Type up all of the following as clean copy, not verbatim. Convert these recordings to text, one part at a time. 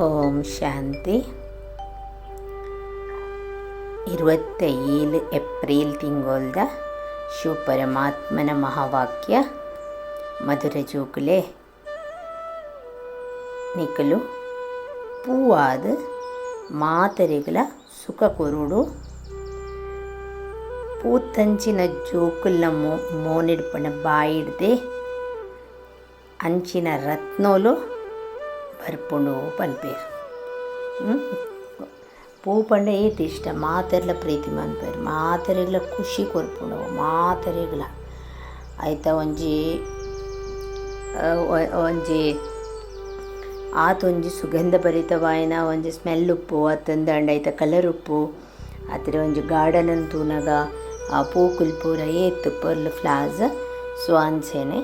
ಓಂ ಶಾಂತಿ. 27 April ತಿಂಗಳದ ಶಿವ ಪರಮಾತ್ಮನ ಮಹಾವಾಕ್ಯ ಮಧುರ ಜೋಕುಲೆ ನಿಕಲು ಪೂವಾದ ಮಾತರೆಗಳ ಸುಖ ಕೊರುಡು పూతంచిన జోకుల మోనిడిపడిన బాయిడితే అంచిన రత్నోలు ಬರ್ಪುಂಡು ಪನ್ಪೇರು. ಪೂ ಪಂಡ ಏತ್ ಇಷ್ಟ ಮಾತೆರ್ಲ ಪ್ರೀತಿ ಮನ್ಪೇರು, ಮಾತೆರೆಗ್ಲ ಖುಷಿ ಕೊರ್ಪುಂಡು ಮಾತೆರೆಗ್ಲ ಆಯ್ತಾ. ಒಂಜಿ ಆತೊಂಜಿ ಸುಗಂಧ ಭರಿತವಾಯಿನ ಒಂಜಿ ಸ್ಮೆಲ್ ಉಪ್ಪು ಅತ್ತಂದು ಅಂಡ ಆಯ್ತಾ ಕಲರ್ ಉಪ್ಪು ಆತರ ಒಂಜಿ ಗಾರ್ಡನ್ ಅಂತೂನಾಗ ಆ ಪೂಕುಲ್ ಪೂರ ಏತ್ ಪರ್ಲ್ ಫ್ಲಾಸ್ ಸೊ ಅಂಚೆನೆ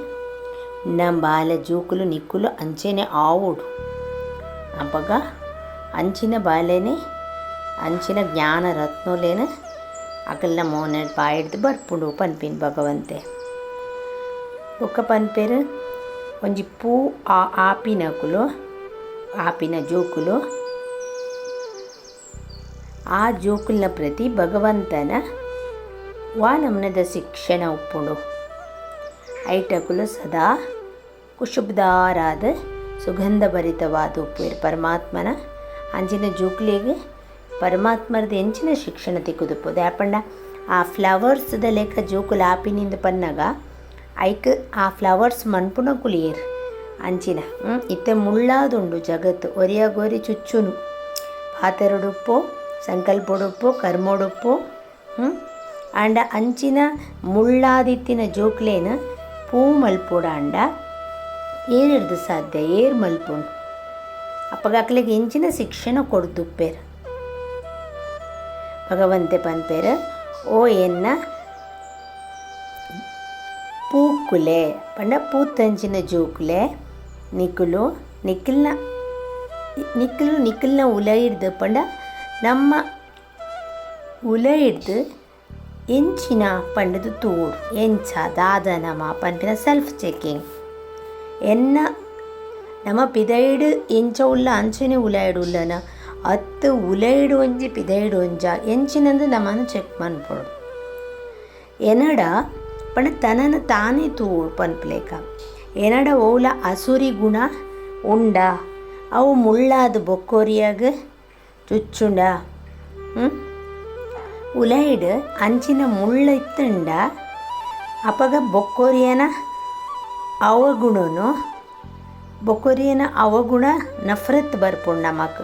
ನಮ್ಮ ಬಾಲ ಜೂಕುಲು ನಿಕ್ಕುಲು ಅಂಚೆನೆ ಆವುಡು ಅಪ್ಪಗ ಅಂಚಿನ ಬಾಲೆನೆ ಅಂಚಿನ ಜ್ಞಾನ ರತ್ನೋಲೇನ ಅಕಲ್ನ ಮೋನೆ ಬಾಯಿಡ್ದು ಬರ್ಪುಂಡು ಪನ್ಪಿನ್ ಭಗವಂತೆ ಒಕ್ಕ ಪನ್ಪೇರು. ಒಂಜಿ ಪೂ ಆಪಿನಕುಲು ಆಪಿನ ಜೋಕುಲು ಆ ಜೋಕುಲ್ನ ಪ್ರತಿ ಭಗವಂತನ ನಮ್ನದ ಶಿಕ್ಷಣ ಉಪ್ಪುಂಡು. ಐಟಕುಲು ಸದಾ ಕುಶುಬ್ದಾರಾದ ಸುಗಂಧ ಭರಿತವಾದ ಉಪ್ಪೇರು ಪರಮಾತ್ಮನ ಅಂಚಿನ ಜೋಕುಲಿಗೆ ಪರಮಾತ್ಮರದ ಎಂಚಿನ ಶಿಕ್ಷಣ ತಿಕ್ಕುದುಪ್ಪುದು ಯಾಪಂಡ ಆ ಫ್ಲವರ್ಸ್ದ ಲೆಕ್ಕ ಜೋಕುಲು ಆಪಿನಿಂದ ಪನ್ನಾಗ ಐಕ್ ಆ ಫ್ಲವರ್ಸ್ ಮನ್ಪುನ ಕುಲಿಯೇರು ಅಂಚಿನ ಇತ್ತೆ ಮುಳ್ಳಾದುಂಡು ಜಗತ್ತು ಒರಿಯಾಗೋರಿ ಚುಚ್ಚುನು ಪಾತೆರಡುಪ್ಪು ಸಂಕಲ್ಪೊಡುಪ್ಪು ಕರ್ಮೊಡುಪ್ಪು ಅಂಡ ಅಂಚಿನ ಮುಳ್ಳಾದಿತ್ತಿನ ಜೋಕ್ಲೇನ ಪೂ ಮಲ್ಪೋಡ ಅಂಡ ಏರಿಡ್ದು ಸಾಧ್ಯ ಏರು ಮಲ್ಪುಂಡು ಅಪ್ಪಗಾಕ್ಲಿಗೆ ಎಂಚಿನ ಶಿಕ್ಷಣ ಕೊಡ್ದುಪ್ಪೇರು ಭಗವಂತೆ ಪನ್ಪೇರು. ಓ ಎನ್ನ ಪೂಕುಲೆ ಪಂಡ ಪೂತಂಚಿನ ಜೋಕುಲೆ ನಿಕ್ಕುಲು ನಿಕ್ಕಲ್ನ ಉಲ ಹಿಡ್ದು ಪಂಡ ನಮ್ಮ ಉಲ ಹಿಡ್ದು ಎಂಚಿನ ಪಂಡದು ತೂಡು ಎಂಚ ದಾದನಮ ಪನ್ಪಿನ ಸೆಲ್ಫ್ ಚೆಕ್ಕಿಂಗ್ ಎನ್ನ ನಮ್ಮ ಪಿದೈಡು ಎಂಚ ಉಲ್ಲ ಅಂಚನೆ ಉಲಾಯ್ಡು ಉಲ್ಲನ ಹತ್ತು ಉಲೈಡು ಒಂಜಿ ಪಿದೈಡು ಒಂಜ ಎಂಚಿನಂದು ನಮ್ಮನ್ನು ಚೆಕ್ ಮನ್ಪೊಡು ಎನಡ ಪಂಡ ತನನ ತಾನೇ ತೂಡು ಪನ್ಪಲೇಕ ಎನಡ ಓಲ ಅಸುರಿ ಗುಣ ಉಂಡ ಅವು ಮುಳ್ಳಾದ ಬೊಕ್ಕೋರಿಯಾಗ ಚುಚ್ಚುಂಡ ಉಲೈಡ್ ಅಂಚಿನ ಮುಳ್ಳ ಇತ್ತಂಡ ಅಪಗ ಬೊಕ್ಕೋರಿಯನ ಅವಗುಣನು ಬೊಕ್ಕೋರಿಯನ ಅವಗುಣ ನಫರತ್ ಬರ್ಪುಂಡು ನಮಕ್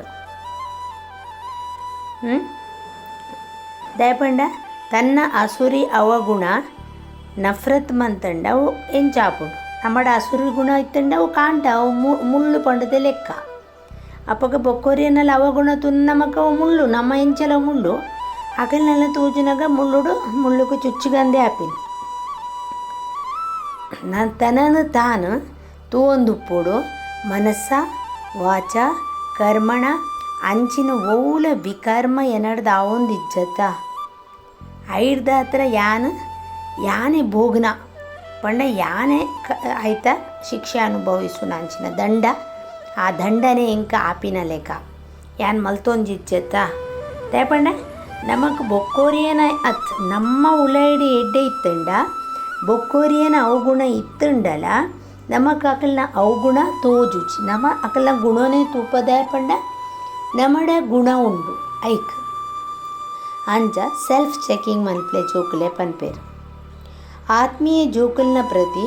ದಯಪಂಡ ತನ್ನ ಅಸುರಿ ಅವಗುಣ ನಫರತ್ ಮಂತಂಡ ಅವು ಎಂಚಾಪುಂಡು ನಮ್ಮಡ ಅಸುರಿ ಗುಣ ಇತ್ತಂಡ ಅವು ಕಾಂಟ ಅವು ಮುಳ್ಳು ಪಂಡದ ಲೆಕ್ಕ ಅಪ್ಪಗ ಬೊಕ್ಕೋರಿಯನಲ್ಲಿ ಅವಗುಣ ತುನ್ ನಮಕ ಅವು ಮುಳ್ಳು ನಮ್ಮ ಎಂಚಲ ಮುಳ್ಳು ಅಕಲ್ನೆಲ್ಲ ತೂಜಿನಾಗ ಮುಳ್ಳುಗು ಚುಚ್ಚುಗಂದೆ ಆಪಿನ ತನನು ತಾನು ತೂವೊಂದುಪ್ಪುಡು ಮನಸ್ಸ ವಾಚ ಕರ್ಮಣ ಅಂಚಿನ ಓಲ ವಿಕರ್ಮ ಎನಡ್ದು ಅವೊಂದು ಇಜ್ಜತ್ತ ಐಡ್ದ ಹತ್ರ ಯಾನೆ ಭೋಗ್ನ ಪಂಡ ಯಾನೆ ಆಯ್ತಾ ಶಿಕ್ಷೆ ಅನುಭವಿಸುನ ಅಂಚಿನ ದಂಡ ಆ ದಂಡನೆ ಎಂಕ ಆಪಿನ ಲೆಕ್ಕ ಯಾನ್ ಮಲ್ತೊಂಜಿಜ್ಜತ್ತ ದಯಪಂಡ ನಮಗೆ ಬೊಕ್ಕೋರಿಯನ ಅತ್ ನಮ್ಮ ಉಲೈಡಿ ಎಡ್ಡೆ ಇತ್ತಂಡ ಬೊಕ್ಕೋರಿಯನ ಅವಗುಣ ಇತ್ತಂಡಲ ನಮಗೆ ಅಕಲ್ನ ಅವಗುಣ ತೋಜುಚಿ ನಮ್ಮ ಅಕಲ್ನ ಗುಣನೇ ತೂಪದಾಯ ಪಂಡ ನಮ್ಮಡ ಗುಣ ಉಂಡು ಐಕ್ ಅಂಜ ಸೆಲ್ಫ್ ಚೆಕಿಂಗ್ ಮನ್ಪ್ಲೆ ಜೋಕುಲೆ ಪನ್ಪೇರು. ಆತ್ಮೀಯ ಜೋಕುಲ್ನ ಪ್ರತಿ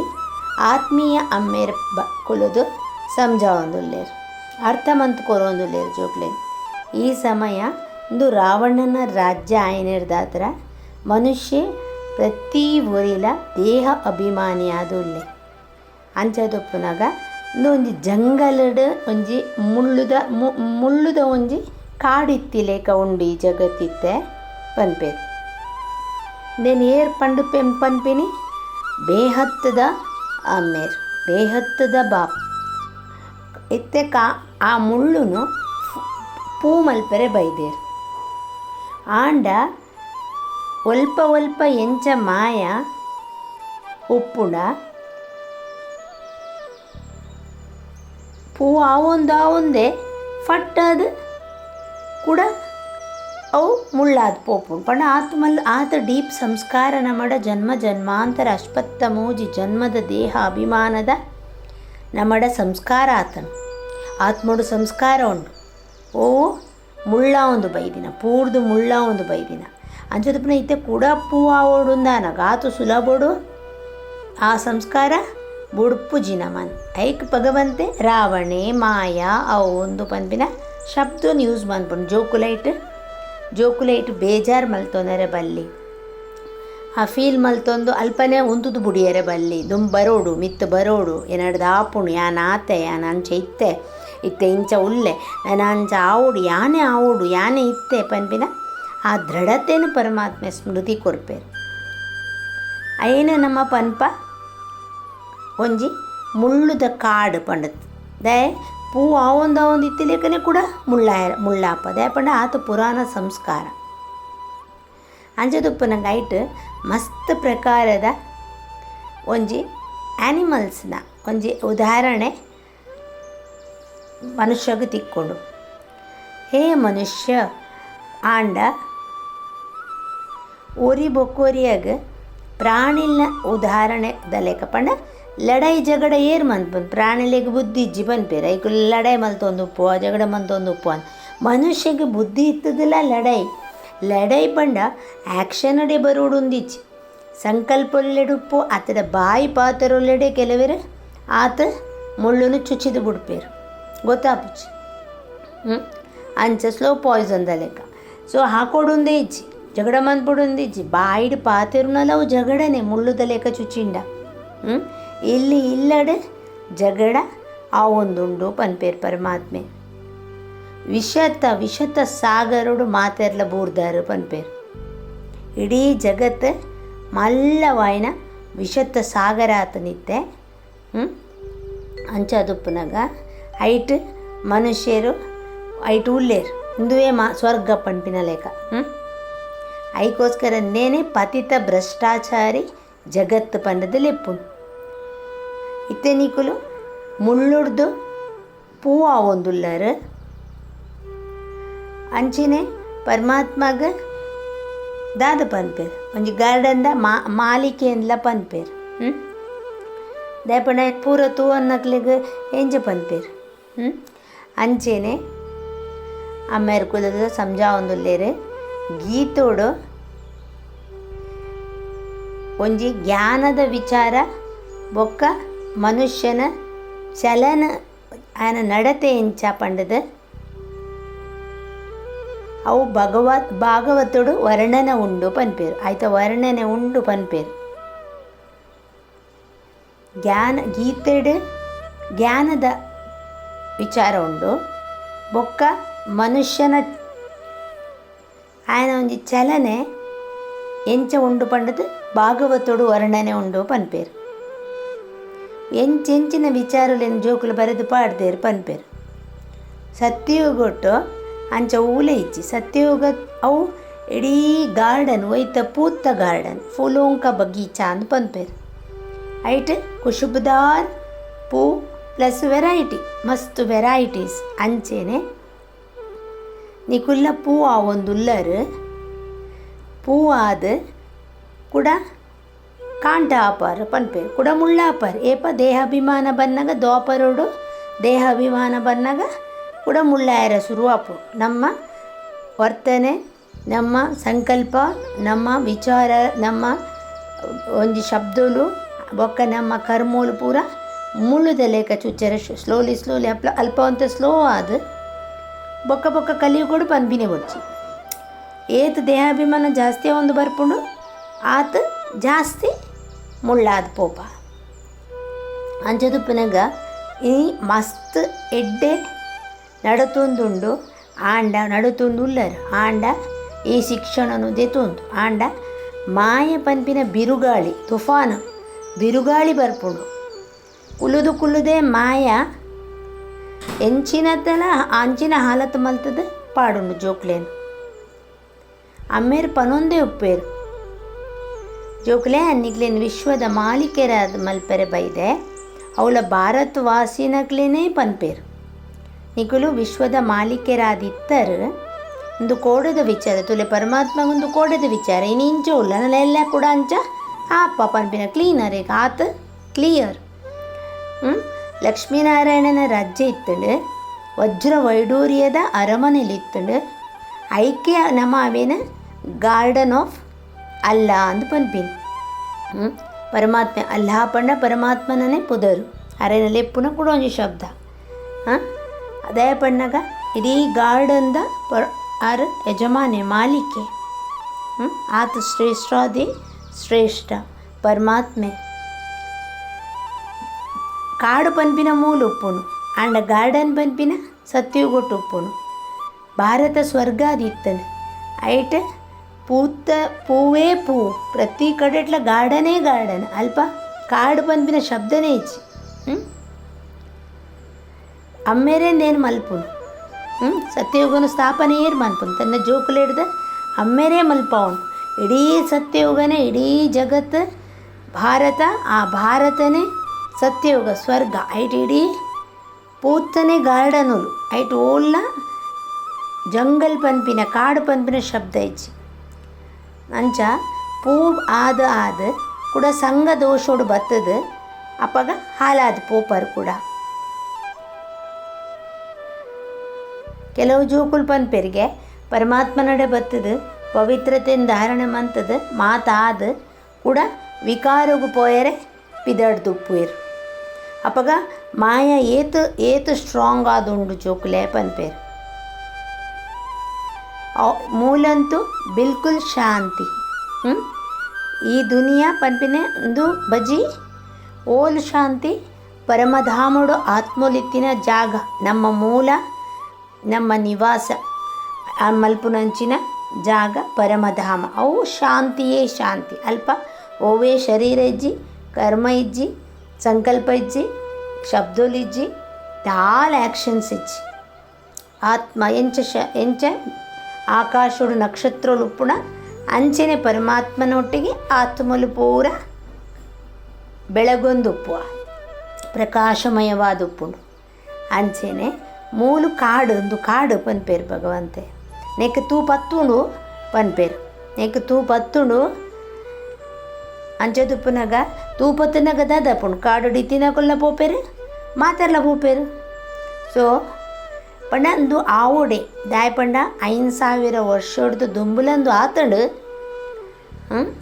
ಆತ್ಮೀಯ ಅಮ್ಮೇರ ಕುಲುದು ಸಮಜಾವೊಂದುಲ್ಲೇರು ಅರ್ಥ ಮಂತ್ ಕೊರೊಂದುಲ್ಲೇರು ಜೋಕ್ಲೇನು. ಈ ಸಮಯ ಇಂದು ರಾವಣನ ರಾಜ್ಯ ಆಯ್ನಿರ್ದಾತ್ರ ಮನುಷ್ಯ ಪ್ರತಿ ಊರಿಲ ದೇಹ ಅಭಿಮಾನಿ ಆದುಲ್ಲೆ ಅಂಚದೊಪ್ಪುನಾಗ ಇಂದು ಒಂಜಿ ಜಂಗಲಡ್ ಒಂಜಿ ಮುಳ್ಳುದ ಒಂಜಿ ಕಾಡಿತ್ತಿಲೇಕ ಉಂಡು ಈ ಜಗತ್ತಿತ್ತೆ ಪನ್ಪೇರು. నేను ఏర్ పండు పనిపిని బేహత్తుద అమ్మేరు బేహత్తుద బాప్ ఎత్తే ఆ ముళ్ళును పూ మల్పెರೆ బైదేరు ఆండ ಒಲ್ಪ ಎಂಚ ಮಾಯ ಉಪ್ಪುಂಡ ಪೂ ಆವೊಂದೇ ಫಟ್ಟದು ಕೂಡ ಅವು ಮುಳ್ಳಾದ ಪೋಪು ಪಂಡ ಆತ ಡೀಪ್ ಸಂಸ್ಕಾರ ನಮ್ಮಡ ಜನ್ಮ ಜನ್ಮಾಂತರ ಅಶ್ಪತ್ತ ಮೂಜಿ ಜನ್ಮದ ದೇಹ ಅಭಿಮಾನದ ನಮ್ಮಡ ಸಂಸ್ಕಾರ ಆತನು ಆತ್ಮಡು ಸಂಸ್ಕಾರ ಉಂಡು ಓ ಮುಳ್ಳ ಒಂದು ಬೈದಿನ ಪೂರ್ದು ಮುಳ್ಳ ಒಂದು ಬೈದಿನ ಅಂಚದಪ್ಪನ ಇತ್ತೆ ಕೂಡ ಪೂ ಆವೋಡುಂದಾನ ಗಾತು ಸುಲಭಡು ಆ ಸಂಸ್ಕಾರ ಬುಡುಪು ಜಿನಮನ್ ಐಕ್ ಭಗವಂತೆ ರಾವಣೆ ಮಾಯಾ ಅವು ಒಂದು ಪನ್ಪಿನ ಶಬ್ದವನ್ನು ಯೂಸ್ ಮಾಡ್ಕೊಂಡು ಜೋಕುಲೈಟ್ ಬೇಜಾರು ಮಲ್ತೊಂದರೆ ಬಲ್ಲಿ ಆ ಫೀಲ್ ಮಲ್ತೊಂದು ಅಲ್ಪನೇ ಉಂತುದು ಬುಡಿಯರೆ ಬಲ್ಲಿ ದುಮ್ ಬರೋಡು ಮಿತ್ತು ಬರೋಡು ಏನಡ್ದು ಆಪುಣು ಯಾನ ಆತೆ ಯಾನ ಅಂಚೆ ಇತ್ತೆ ಇಂಚ ಉಲ್ಲೆ ನಾನು ಅಂಚ ಆವೋಡು ಯಾನೆ ಇತ್ತೆ ಪನ್ಪಿನ ಆ ದೃಢತೆಯನ್ನು ಪರಮಾತ್ಮೆ ಸ್ಮೃತಿ ಕೊರ್ಪೇರು ಐನ ನಮ್ಮ ಪನ್ಪ ಒಂಜಿ ಮುಳ್ಳುದ ಕಾಡು ಪಂಡತ್ ದೇ ಪೂ ಆವೊಂದು ಇತ್ತಿಲೇಕನೆ ಕೂಡ ಮುಳ್ಳಾಪ ದೇ ಪಂಡ ಆತ ಪುರಾಣ ಸಂಸ್ಕಾರ ಅಂಚದುಪ್ಪನ ಗೈಟ್ ಮಸ್ತ್ ಪ್ರಕಾರದ ಒಂಜಿ ಆ್ಯನಿಮಲ್ಸ್ನ ಒಂಜಿ ಉದಾಹರಣೆ ಮನುಷ್ಯಗೆ ತಿಕ್ಕೊಂಡು ಹೇ ಮನುಷ್ಯ ಆಂಡ ಒರಿ ಬೊಕ್ಕೋರಿಯಾಗ ಪ್ರಾಣಿಲ್ನ ಉದಾಹರಣೆ ದಲೇಕ ಪಂಡ ಲಡಾಯಿ ಜಗಡ ಏರು ಮನ್ಪನ್ ಪ್ರಾಣಿಲೆಗೆ ಬುದ್ಧಿ ಇಜ್ಜಿ ಪನ್ಪೇರು ಐಕು ಲಡಾಯಿ ಮಲ್ತೊಂದು ಉಪ್ಪು ಜಗಡ ಮಲ್ತೊಂದು ಉಪ್ಪು ಅಂತ ಮನುಷ್ಯಗೆ ಬುದ್ಧಿ ಇತ್ತದಿಲ್ಲ ಲಡಾಯಿ ಪಂಡ ಆ್ಯಕ್ಷನ್ ಅಡೆ ಬರೋಡುಂದಿಚ್ಚಿ ಸಂಕಲ್ಪೊಲ್ಲೆಡುಪ್ಪು ಆತದ ಬಾಯಿ ಪಾತರೊಲ್ಲೆಡೆ ಕೆಲವರು ಆತ ಮುಳ್ಳುನು ಚುಚ್ಚಿದು ಬಿಡ್ಪೇರು ಗೊತ್ತಾಪುಚ್ಚಿ ಅಂಚ ಸ್ಲೋ ಪಾಯ್ಸನ್ ಲೆಕ್ಕ ಸೊ ಹಾಕೊಡುಂದೇ ಇಜ್ಜಿ ಜಗಡ ಮಂದ್ಬಿಡುಂದಿಜ್ಜಿ ಬಾಯಿಡು ಪಾತಿರುನಲ್ಲವು ಜಗಡನೆ ಮುಳ್ಳುದ ಲೆಕ್ಕ ಚುಚ್ಚಿಂಡ ಇಲ್ಲಿ ಇಲ್ಲಡೆ ಜಗಡ ಆ ಒಂದುಂಡು ಪನ್ಪೇರು ಪರಮಾತ್ಮೆ ವಿಷತ ಸಾಗರೋಡು ಮಾತೆರ್ಲ ಬೂರ್ದಾರು ಪನ್ಪೇರು ಇಡೀ ಜಗತ್ತು ಮಲ್ಲವಾಯಿನ ವಿಷತ್ತ ಸಾಗರ ಆತನಿತ್ತೆ ಅಂಚದುಪ್ಪನಾಗ ಐಟ್ ಮನುಷ್ಯರು ಐಟ್ ಉಲ್ಲೇರು ಇಂದುವೇ ಸ್ವರ್ಗ ಪಂಪಿನ ಲೆಕ್ಕ ಐಕೋಸ್ಕರ ನೇನೆ ಪತಿತ ಭ್ರಷ್ಟಾಚಾರಿ ಜಗತ್ತು ಪಂಡದ ಲೆಪ್ಪುಂಡು ಇತ್ತೆ ನೀಕುಲು ಮುಳ್ಳುಡ್ದು ಪೂವ ಒಂದುಲ್ಲರು ಅಂಚಿನೆ ಪರಮಾತ್ಮಗ ದಾದ ಪನ್ಪೇರು ಒಂಜಿ ಗಾರ್ಡನ್ದ ಮಾಲಿಕೆ ಅಂದ್ಲ ಪನ್ಪೇರು ದೇಪಣ ಪೂರ ತೂ ಅನ್ನಕ್ಲಿಗೆ ಎಂಜ ಪನ್ಪೇರು ಅಂಚೆನೆ ಅಮ್ಮೇರು ಕುಲದ ಸಂಜಾ ಒಂದುಲ್ಲೇರು ಗೀತೋಡು ಒಂಜಿ ಜ್ಞಾನದ ವಿಚಾರ ಬೊಕ್ಕ ಮನುಷ್ಯನ ಚಲನ ಆಯನ ನಡತೆ ಎಂಚ ಪಂಡದ ಅವು ಭಾಗವತೋಡು ವರ್ಣನ ಉಂಡು ಪನ್ಪೇರು ಆಯ್ತ ವರ್ಣನೆ ಉಂಡು ಪನ್ಪೇರು ಗೀತೆಡು ಜ್ಞಾನದ ವಿಚಾರ ಉಂಡು ಬೊಕ್ಕ ಮನುಷ್ಯನ ಆಯನ ಒಂಜಿ ಚಲನೆ ಎಂಚ ಉಂಡು ಪಂಡದು ಭಾಗವತೋಡು ವರ್ಣನೆ ಉಂಡು ಪನ್ಪೇರು ಎಂಚೆಂಚಿನ ವಿಚಾರಲೇನು ಜೋಕುಲು ಬರೆದು ಪಾಡ್ದೇರು ಪನ್ಪೇರು ಸತ್ಯಯುಗೊಟ್ಟು ಅಂಚ ಊಲೆ ಇಚ್ಚಿ ಸತ್ಯಯುಗ ಅವು ಇಡೀ ಗಾರ್ಡನ್ ಒಯ್ತ ಪೂತ್ತ ಗಾರ್ಡನ್ ಫುಲೋಂಕ ಬಗೀಚಾ ಅಂದ್ ಪನ್ಪೇರು ಐಟ್ ಖುಷುಬುದಾರ್ ಪೂ ಪ್ಲಸ್ ವೆರೈಟಿ ಮಸ್ತ್ ವೆರೈಟೀಸ್ ಅಂಚೆನೆ ನಿಕುಲ್ಲ ಪೂ ಆ ಒಂದುಲ್ಲರು ಪೂ ಆದ ಕೂಡ ಕಾಂಟ ಆಪಾರ ಪನ್ಪೇರು ಕೂಡ ಮುಳ್ಳ ಆಪಾರ ಏಪ ದೇಹಾಭಿಮಾನ ಬನ್ನಾಗ ದ್ವಾಪರೋಡು ದೇಹಾಭಿಮಾನ ಬನ್ನಾಗ ಕೂಡ ಮುಳ್ಳಾಯರ ಶುರುವಾಪು ನಮ್ಮ ವರ್ತನೆ ನಮ್ಮ ಸಂಕಲ್ಪ ನಮ್ಮ ವಿಚಾರ ನಮ್ಮ ಒಂಜಿ ಶಬ್ದಲು ಬೊಕ್ಕ ನಮ್ಮ ಕರ್ಮೋಲು ಪೂರ ಮುಳ್ಳುದ ಲೇಖ ಚುಚ್ಚರ ಸ್ಲೋಲಿ ಅಲ್ಪ ಅಂತ ಸ್ಲೋ ಆದ ಬೊಕ್ಕ ಕಲಿಯು ಕೂಡ ಪನ್ಪಿನೇ ಬೊಡ್ಚಿ ಏತ್ ದೇಹಾಭಿಮಾನ ಜಾಸ್ತಿ ಒಂದು ಬರ್ಪುಂಡು ಆತ ಜಾಸ್ತಿ ಮುಳ್ಳಾದ ಪೋಪ ಅಂಚದುಪ್ಪನಾಗ ಈ ಮಸ್ತ್ ಎಡ್ಡೆ ನಡತೊಂದುಂಡು ಆಂಡ ನಡತೊಂದುಲ್ಲರು ಆಂಡ ಈ ಶಿಕ್ಷಣನು ದೆತೊಂದು ಆಂಡ ಮಾಯ ಪನ್ಪಿನ ಬಿರುಗಾಳಿ ತುಫಾನು ಬಿರುಗಾಳಿ ಬರ್ಪುಂಡು ಕುಲ್ಲುದೇ ಮಾಯ ಎಂಚಿನದಲ್ಲ ಅಂಚಿನ ಹಾಲತ್ ಮಲ್ತದ ಪಾಡುಂಡು ಜೋಕ್ಲೇನು ಅಮ್ಮೇರು ಪನೊಂದೇ ಉಪ್ಪೇರು ಜೋಕ್ಲೆ ಅನ್ನಿಗ್ಲೇನು ವಿಶ್ವದ ಮಾಲಿಕೆರಾದ ಮಲ್ಪೆರೆ ಬೈದೆ ಅವಳ ಭಾರತ ವಾಸಿನಗ್ಲೇನೇ ಪನ್ಪೇರು ನಿಕುಲು ವಿಶ್ವದ ಮಾಲೀಕರಾದಿತ್ತರು ಒಂದು ಕೋಡದ ವಿಚಾರ ತುಲೆ ಪರಮಾತ್ಮಗೊಂದು ಕೋಡದ ವಿಚಾರ ಇನ್ನು ಇಂಚ ಉಲ್ಲ ನಲ್ಲ ಕೂಡ ಅಂಚ ಆಪ ಪನ್ಪಿನ ಕ್ಲೀನರ್ ಈಗ ಆತ ಕ್ಲಿಯರ್. ಲಕ್ಷ್ಮೀನಾರಾಯಣನ ರಾಜ್ಯ ಇತ್ತಂಡು ವಜ್ರ ವೈಡೂರ್ಯದ ಅರಮನೆಲಿತ್ತಂಡು ಐಕ್ಯ ನಮ್ಮ ಅವೇನ ಗಾರ್ಡನ್ ಆಫ್ ಅಲ್ಲಾ ಅಂದು ಪನ್ಪಿನ. ಪರಮಾತ್ಮ ಅಲ್ಲಾ ಪಂಡ ಪರಮಾತ್ಮನೇ ಪುದರು ಅರೆನಲ್ಲಿ ಪುನಃ ಕೂಡ ಒಂದು ಶಬ್ದ ಅದೇ ಪಣ್ಣಗ ಇಡೀ ಗಾರ್ಡನ್ದ ಆರು ಯಜಮಾನೆ ಮಾಲಿಕೆ ಆತ ಶ್ರೇಷ್ಠಾದಿ ಶ್ರೇಷ್ಠ ಪರಮಾತ್ಮೆ. ಕಾಡು ಪನ್ಪಿನ ಮೂಲ ಉಪ್ಪುನು ಅಂಡ ಗಾರ್ಡನ್ ಪನ್ಪಿನ ಸತ್ಯುಗೊಟ್ಟು ಉಪ್ಪುನು. ಭಾರತ ಸ್ವರ್ಗಾದಿತ್ತನು ಐಟ್ ಪೂವೇ ಪೂ ಪ್ರತಿ ಕಡೆಟ್ಲ ಗಾರ್ಡನೇ ಗಾರ್ಡನ್ ಅಲ್ಪ ಕಾಡು ಪನ್ಪಿನ ಶಬ್ದನೇ ಇಚ್ಚಿ ಅಮ್ಮೇರೇಂದೇನು ಮಲ್ಪುನು ಸತ್ಯಯುಗನು ಸ್ಥಾಪನೆ ಏರು ಮಲ್ಪುನು ತನ್ನ ಜೋಕುಲು ಹಿಡ್ದ ಅಮ್ಮೇರೇ ಮಲ್ಪವನು. ಇಡೀ ಸತ್ಯಯುಗನೇ ಇಡೀ ಜಗತ್ತು ಭಾರತ ಆ ಭಾರತನೇ ಸತ್ಯಯುಗ ಸ್ವರ್ಗ ಐಟ್ ಇಡೀ ಪೂತನೇ ಗಾರ್ಡನುಲು ಐಟ್ ಓಲ್ಲ ಜಂಗಲ್ ಪನ್ಪಿನ ಕಾಡು ಪನ್ಪಿನ ಶಬ್ದ ಇಚ್ಚಿ ಅಂಚ ಪೂ ಆದ ಕೂಡ ಸಂಘ ದೋಷೋಡು ಬತ್ತದು ಅಪ್ಪಗ ಹಾಲಾದ ಪೋಪರ್ ಕೂಡ ಕೆಲವು ಜೋಕುಲು ಪನ್ಪೆರಿಗೆ ಪರಮಾತ್ಮನಡೆ ಬತ್ತದು ಪವಿತ್ರತೆಯನ್ನು ಧಾರಣೆ ಮಂತದು ಮಾತಾದ ಕೂಡ ವಿಕಾರಗು ಪೋಯರೆ ಪಿದಡ್ದುಪ್ಪುಯಿರು ಅಪ್ಪಗ ಮಾಯ ಏತು ಸ್ಟ್ರಾಂಗ್ ಆದುಂಡು ಜೋಕುಲೆ ಪನ್ಪೇರು. ಮೂಲಂತೂ ಬಿಲ್ಕುಲ್ ಶಾಂತಿ. ಈ ದುನಿಯಾ ಪನ್ಪಿನ ಒಂದು ಬಜಿ ಓಲ್ ಶಾಂತಿ ಪರಮಧಾಮಡು ಆತ್ಮಲಿತ್ತಿನ ಜಾಗ ನಮ್ಮ ಮೂಲ ನಮ್ಮ ನಿವಾಸ ಮಲ್ಪುನಂಚಿನ ಜಾಗ ಪರಮಧಾಮ ಅವು ಶಾಂತಿಯೇ ಶಾಂತಿ ಅಲ್ಪ ಓವೇ ಶರೀರ ಇಜ್ಜಿ ಕರ್ಮ ಇಜ್ಜಿ ಸಂಕಲ್ಪ ಇಜ್ಜಿ ಶಬ್ದೋಲಿಜ್ಜಿ ಆಲ್ ಆ್ಯಕ್ಷನ್ಸ್ ಇಜ್ಜಿ ಆತ್ಮ ಎಂಚ ಆಕಾಶೋಡು ನಕ್ಷತ್ರಲು ಉಪ್ಪುಣ ಅಂಚೆನೆ ಪರಮಾತ್ಮನೊಟ್ಟಿಗೆ ಆತ್ಮಲು ಪೂರ ಬೆಳಗೊಂದುಪ್ಪುವ ಪ್ರಕಾಶಮಯವಾದ ಉಪ್ಪುಂಡು ಅಂಚೆನೆ ಮೂಲು ಒಂದು ಕಾಡು ಪನ್ಪೇರು ಭಗವಂತೆ ನೆಕ್ ತೂ ಪತ್ತುಂಡು ಪನ್ಪೇರು ನೆಕ್ ತೂ ಪತ್ತುಂಡು ಅಂಚದುಪ್ಪುನಗ ತೂ ಪತ್ತುನಗ ದಾದಪ್ಪುಂಡು ಕಾಡು ಡಿತಿನ ಕೊಲ್ಲ ಪೋಪೇರು ಮಾತಾರ್ಲ ಪೋಪೇರು. ಸೊ ಪಂಡ ಅಂದು ಆವುಡೆ ದಾಯ ಪಂಡ 5,000 ವರ್ಷದ್ದು ದುಂಬುಲಂದು ಆತಂಡು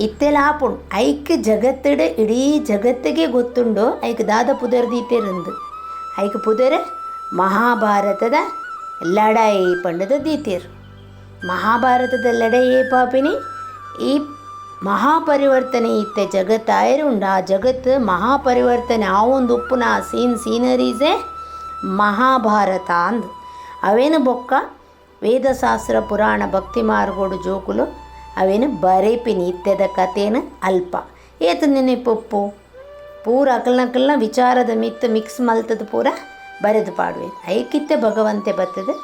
ಇತ್ತೆಲ್ಲ ಆಪುಂಡು ಐಕ್ ಜಗತ್ತಡೆ ಇಡೀ ಜಗತ್ತಿಗೆ ಗೊತ್ತುಂಡು ಐಕ್ ದಾದ ಪುದರ್ ದೀತೇರಂದು ಐಕ್ ಪುದರ್ ಮಹಾಭಾರತದ ಲಡಾಯಿ ಪಂಡದ ದೀತೇರು. ಮಹಾಭಾರತದ ಲಡಾಯಿ ಪಾಪಿನಿ ಈ ಮಹಾಪರಿವರ್ತನೆ ಇತ್ತೆ ಜಗತ್ತಾಯರುಂಡು ಆ ಜಗತ್ತು ಮಹಾಪರಿವರ್ತನೆ ಆ ಒಂದು ಉಪ್ಪುನ ಸೀನರೀಸೇ ಮಹಾಭಾರತ ಅಂದು ಅವೇನು ಬೊಕ್ಕ ವೇದಶಾಸ್ತ್ರ ಪುರಾಣ ಭಕ್ತಿ ಮಾರ್ಗೋಡು ಜೋಕುಲು ಅವೇನು ಬರೇಪಿನಿ ಇತ್ಯದ ಕಥೆನ ಅಲ್ಪ ಏತು ನೆನಪೊಪ್ಪು ಪೂರ ಅಕಲ್ನಕಲ್ನ ವಿಚಾರದ ಮಿಕ್ಸ್ ಮಲ್ತದ ಪೂರ ಬರೆದು ಪಾಡುವೆ ಐಕಿತ್ತೆ ಭಗವಂತೆ ಬರ್ತದೆ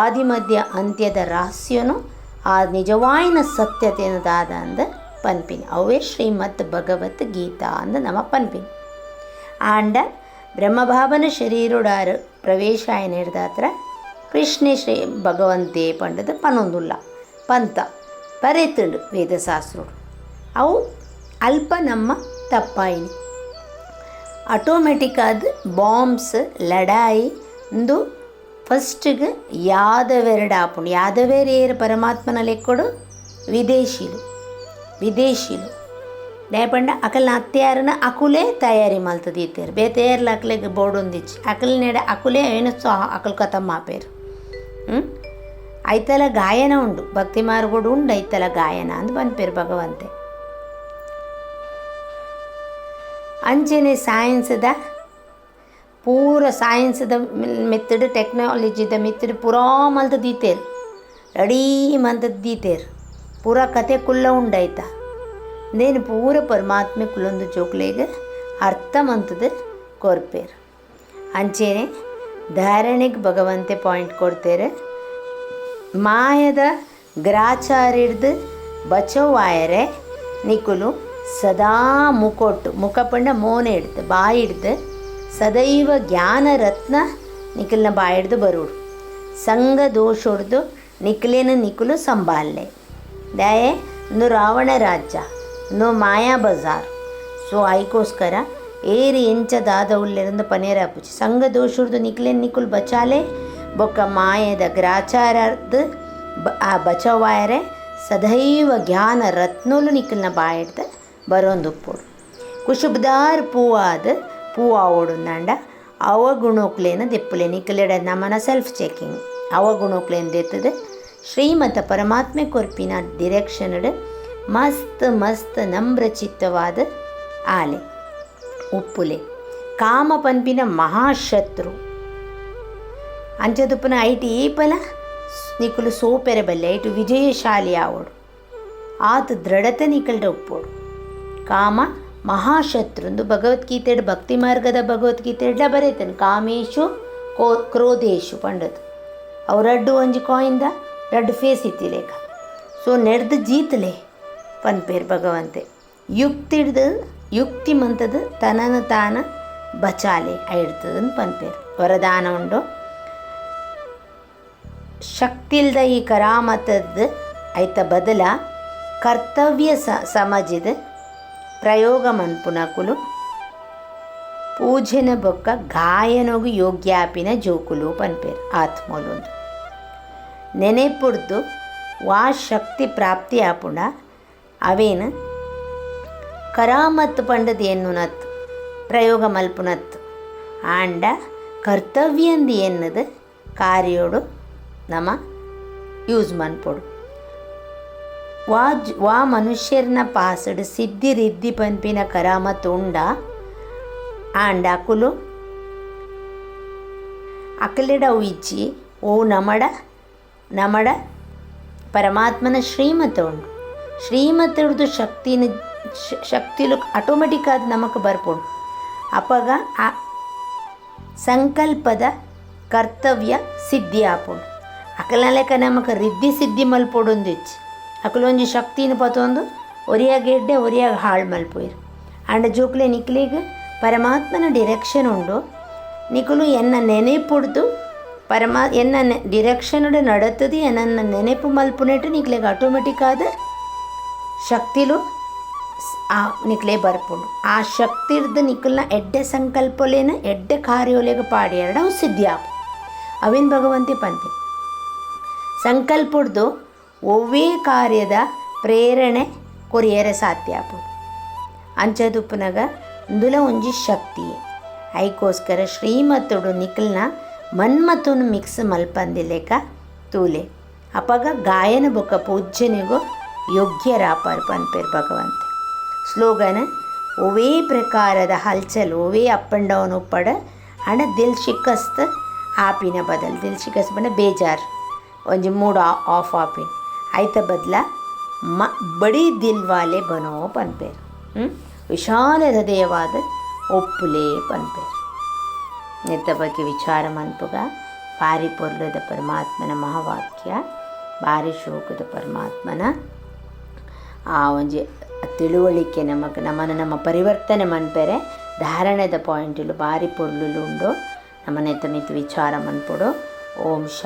ಆದಿ ಮಧ್ಯ ಅಂತ್ಯದ ರಹಸ್ಯನು ಆ ನಿಜವಾಯಿನ ಸತ್ಯತೆಯನ್ನು ದಾದ ಅಂದ ಪನ್ಪಿನಿ ಅವೇ ಶ್ರೀಮದ್ ಭಗವತ್ ಗೀತಾ ಅಂದ ನಮ್ಮ ಪನ್ಪಿನಿ ಆಂಡ ಬ್ರಹ್ಮಭಾವನ ಶರೀರುಡಾರು ಪ್ರವೇಶ ಏನು ಹಿಡ್ದಾತ್ರ ಕೃಷ್ಣ ಶ್ರೀ ಭಗವಂತೆ ಪಂಡದ ಪನೊಂದುಲ್ಲ ಪಂಥ ಬರೆತುಂಡು ವೇದಶಾಸ್ತ್ರೋಡು ಅವು ಅಲ್ಪ ನಮ್ಮ ತಪ್ಪಾಯಿನಿ ಆಟೋಮೆಟಿಕ್ ಆದ ಬಾಂಬ್ಸ್ ಲಡಾಯಿ ಒಂದು ಫಸ್ಟಿಗೆ ಯಾದವೆರಡು ಆಪುಂಡು ಯಾದವೇರೇರು ಪರಮಾತ್ಮನ ಲೆಕ್ಕೊಡು ವಿದೇಶೀಲು ನೇಪಂಡ ಅಕಲ್ನ ಅತ್ಯಾರನ ಅಕುಲೇ ತಯಾರಿ ಮಲ್ತದ ಇತ್ತೇರು ಬೇತೇರ್ಲ ಅಕಲೆಗೆ ಬೋಡೊಂದಿಚ್ಚಿ ಅಕಲ್ ನೆಡೆ ಅಕುಲೇ ಏನು ಸೊ ಅಕಲ್ ಕಥಮ್ ಆಪೇರು ಐತಲ ಗಾಯನ ಉಂಡು ಭಕ್ತಿ ಮಾರ್ಗೋಡು ಉಂಡು ಐತಲ ಗಾಯನ ಅಂದು ಪನ್ಪೇರು ಭಗವಂತೆ ಅಂಚೆನೆ ಸೈನ್ಸ್ದ ಪೂರ ಸೈನ್ಸ್ದ ಮೆತ್ತಡ್ ಟೆಕ್ನಾಲಜಿದ ಮೆತ್ತಡ್ ಪೂರಾ ಮಲ್ತ ದೀತೇರು ರೆಡೀ ಮಂತದ ದೀತೇರು ಪೂರ ಕತೆ ಕುಲ್ಲ ಉಂಡಾಯ್ತ ನೇನು ಪೂರ ಪರಮಾತ್ಮೆ ಕುಲ್ಲೊಂದು ಜೋಕ್ಲೆಗೆ ಅರ್ಥ ಮಂತದ ಕೊರ್ಪೇರು ಅಂಚೆನೆ ಧಾರಣೆಗೆ ಭಗವಂತೆ ಪಾಯಿಂಟ್ ಕೊಡ್ತೇರೆ ಮಾಯದ ಗ್ರಾಚಾರಿಡ್ದು ಬಚವಾಯರೆ ನಿಕುಲು ಸದಾ ಮುಖ ಪಂಡ ಮೋನೆ ಹಿಡ್ದು ಬಾಯಿ ಹಿಡ್ದು ಸದೈವ ಜ್ಞಾನ ರತ್ನ ನಿಖಲ್ನ ಬಾಯಿಡ್ದು ಬರೋಡು ಸಂಘ ದೋಷೊಡ್ದು ನಿಖಲೇನ ನಿಖಲು ಸಂಭಾಲೆ ದಯೆ ಇಂದು ರಾವಣ ರಾಜ್ಯ ಇಂದು ಮಾಯಾ ಬಜಾರ್. ಸೊ ಐಕೋಸ್ಕರ ಏರಿ ಎಂಚ ದಾದವುಲ್ಲಿರಂದು ಪನೇರ ಪುಚ್ಚಿ ಸಂಘ ದೋಷುಡ್ದು ನಿಖಲೇನ ನಿಖುಲ್ ಬಚಾಲೆ ಬೊಕ್ಕ ಮಾಯದ ಗ್ರಾಚಾರದ್ದು ಬಚವಾಯರೆ ಸದೈವ ಜ್ಞಾನ ರತ್ನೋಲು ನಿಖಲ್ನ ಬಾಯಿಡ್ದು ಬರೋಂದು ಉಪ್ಪೋಡು ಕುಶುಬ್ದಾರ್ പൂവാവോടുന്നാണ്ട അവഗുണോക്ലേന്ന് ദിപ്പുലെ നിക്കലയുടെ നമന സെൽഫ് ചെക്കിങ് അവഗുണോക്ലേന്ന് ദെത്തത് ಶ್ರೀಮತ ಪರಮಾತ್ಮೆ ಕೊರ್ಪಿನ ಡಿರೆಕ್ಷನ್ಡ್ ಮಸ್ತ್ ನಮ್ರಚಿತ್ತವಾದ ಆಲೆ ಉಪ್ಪುಲೆ ಕಾಮ ಪನ್ಪಿನ ಮಹಾಶತ್ರು ಅಂಚದುಪ್ಪನ ಐಟಿ ಏಪಲ ನಿಕುಲು ಸೋಪೆರೆ ಬಲ್ಲೆ ಐಟು ವಿಜಯಶಾಲಿ ಆವೋಡು ಆತ ದೃಢತೆ ನಿಕಲ್ಡ ಉಪ್ಪೋಡು ಕಾಮ ಮಹಾಶತ್ರುಂದು ಭಗವದ್ಗೀತೆಡ್ ಭಕ್ತಿ ಮಾರ್ಗದ ಭಗವದ್ಗೀತೆಡ್ಲ ಬರೀತಾನೆ ಕಾಮೇಶು ಕ್ರೋಧೇಶು ಪಂಡದು ಅವು ರಡ್ಡು ಒಂಜಿ ಕಾಯಿಂದ ರಡ್ಡು ಫೇಸ್ ಇತ್ತಿಲೇಕ ಸೊ ನೆಡ್ದು ಜೀತಲೆ ಪನ್ಪೇರು ಭಗವಂತೆ ಯುಕ್ತಿ ಮಂತದ ತನನ ತಾನ ಬಚಾಲೆ ಐಡ್ತದನ್ನು ಪನ್ಪೇರು ವರದಾನ ಉಂಡು ಶಕ್ತಿಲ್ದ ಈ ಕರಾಮತದ ಐತ ಬದಲ ಕರ್ತವ್ಯ ಸಮಜಿದ ಪ್ರಯೋಗ ಮನ್ಪುನಕುಲು ಪೂಜೆನ ಬೊಕ್ಕ ಗಾಯನೋಗು ಯೋಗ್ಯಾಪಿನ ಜೋಕುಲು ಪನ್ಪೇರು ಆತ್ಮೋಲೊಂದು ನೆನೆಪುಡ್ದು ವಾ ಶಕ್ತಿ ಪ್ರಾಪ್ತಿ ಆಪುಂಡ ಅವೇನು ಕರಾಮತ್ ಪಂಡದು ಎನ್ನುನತ್ ಪ್ರಯೋಗ ಮಲ್ಪುನತ್ ಆಂಡ ಕರ್ತವ್ಯಂದು ಎನ್ನದು ಕಾರ್ಯೋಡು ನಮ ಯೂಸ್ ಮನ್ಪೊಡು ವಾ ಮನುಷ್ಯರನ್ನ ಪಾಸಡು ಸಿದ್ಧಿ ರಿದ್ದಿ ಪನ್ಪಿನ ಕರಾಮತ್ ಉಂಡ ಆಂಡ ಅಕಲಿಡ ಇಜ್ಜಿ ಓ ನಮಡ ಪರಮಾತ್ಮನ ಶ್ರೀಮತ ಉಂಡು ಶ್ರೀಮತಡ್ದು ಶಕ್ತಿಲು ಆಟೋಮೆಟಿಕ್ ಆದ ನಮಕ್ ಬರ್ಪುಂಡು ಅಪಗ ಆ ಸಂಕಲ್ಪದ ಕರ್ತವ್ಯ ಸಿದ್ಧಿ ಆಪುಂಡು ಅಕಲ ಲೆಕ್ಕ ನಮಕ್ ರಿದ್ದಿ ಸಿದ್ಧಿ ಮಲ್ಪೊಡೊಂದು ಇಚ್ಚಿ ಅಕಲೊಂಜಿ ಶಕ್ತಿನ ಪತೊಂದು ಒರಿಯಾಗ ಎಡ್ಡೆ ಒರಿಯಾಗ ಹಾಳು ಮಲ್ಪೋಯ್ರು ಆಂಡ ಜೋಕ್ಲೆ ನಿಕ್ಲಿಗೆ ಪರಮಾತ್ಮನ ಡಿರೆಕ್ಷನ್ ಉಂಡು ನಿಕುಲು ಎನ್ನ ನೆನೆಪುಡ್ದು ಎನ್ನ ಡಿರೆಕ್ಷನುಡು ನಡತದು ಎನ್ನ ನೆನೆಪು ಮಲ್ಪುನೆಟ್ಟು ನಿಕ್ಲೆಗೆ ಆಟೋಮೆಟಿಕ್ ಆದ ಶಕ್ತಿಲು ನಿಕ್ಲೆ ಬರ್ಪುಂಡು ಆ ಶಕ್ತಿರ್ದು ನಿಕಲ್ನ ಎಡ್ಡೆ ಸಂಕಲ್ಪಲೇನ ಎಡ್ಡೆ ಕಾರ್ಯೋಲೆಗೆ ಪಾಡಿ ಎರಡು ಅವು ಸಿದ್ಧಿ ಆಪು ಅವೇನು ಭಗವಂತಿ ಪನ್ಪಿ ಸಂಕಲ್ಪಡ್ದು ಒವ್ವೇ ಕಾರ್ಯದ ಪ್ರೇರಣೆ ಕೊರಿಯರೆ ಸಾಧ್ಯ ಆಪು ಅಂಚದುಪ್ಪನಾಗ ಇಂದುಲ ಒಂಜಿ ಶಕ್ತಿ ಐಕೋಸ್ಕರ ಶ್ರೀಮತುಡು ನಿಕಲ್ನ ಮನ್ಮತುನು ಮಿಕ್ಸ್ ಮಲ್ಪಂದಿಲೇಕ ತೂಲೆ ಅಪಗ ಗಾಯನ ಬೊಕ್ಕ ಪೂಜ್ಯನಿಗೂ ಯೋಗ್ಯರಾಪಾರು ಪನ್ಪೇರು ಭಗವಂತೆ ಸ್ಲೋಗನ್ ಒವೇ ಪ್ರಕಾರದ ಹಲ್ಚಲ್ ಒವೇ ಅಪ್ ಆ್ಯಂಡ್ ಡೌನ್ ಉಪ್ಪಡ ಹಣ ದಿಲ್ ಶಿಕಸ್ತ್ ಆಪಿನ ಬದಲು ದಿಲ್ ಶಿಕಸ್ತ್ ಬಂದ ಬೇಜಾರು ಒಂಜಿ ಮೂಡ್ ಆಫ್ ಆಪಿನ ಐತ ಬದಲ ಬಡಿ ದಿಲ್ ವಾಲೆ ಬನೋ ಪನ್ಪೇರು ವಿಶಾಲ ಹೃದಯವಾದ ಒಪ್ಪುಲೇ ಪನ್ಪೇರು ನೆತ್ತ ಬಗ್ಗೆ ವಿಚಾರ ಮನ್ಪುಗ ಭಾರಿ ಪೊರ್ಲದ ಪರಮಾತ್ಮನ ಮಹಾವಾಕ್ಯ ಭಾರಿ ಶೋಕದ ಪರಮಾತ್ಮನ ಆ ಒಂಜಿ ತಿಳುವಳಿಕೆ ನಮ್ಮ ಪರಿವರ್ತನೆ ಮನ್ಪೆರೆ ಧಾರಣದ ಪಾಯಿಂಟುಲು ಭಾರಿ ಪೊರ್ಲುಲು ಉಂಡು ನಮ್ಮ ನೆತ್ತ ಮಿತ್ತು ವಿಚಾರ ಮನ್ಪುಡು. ಓಂ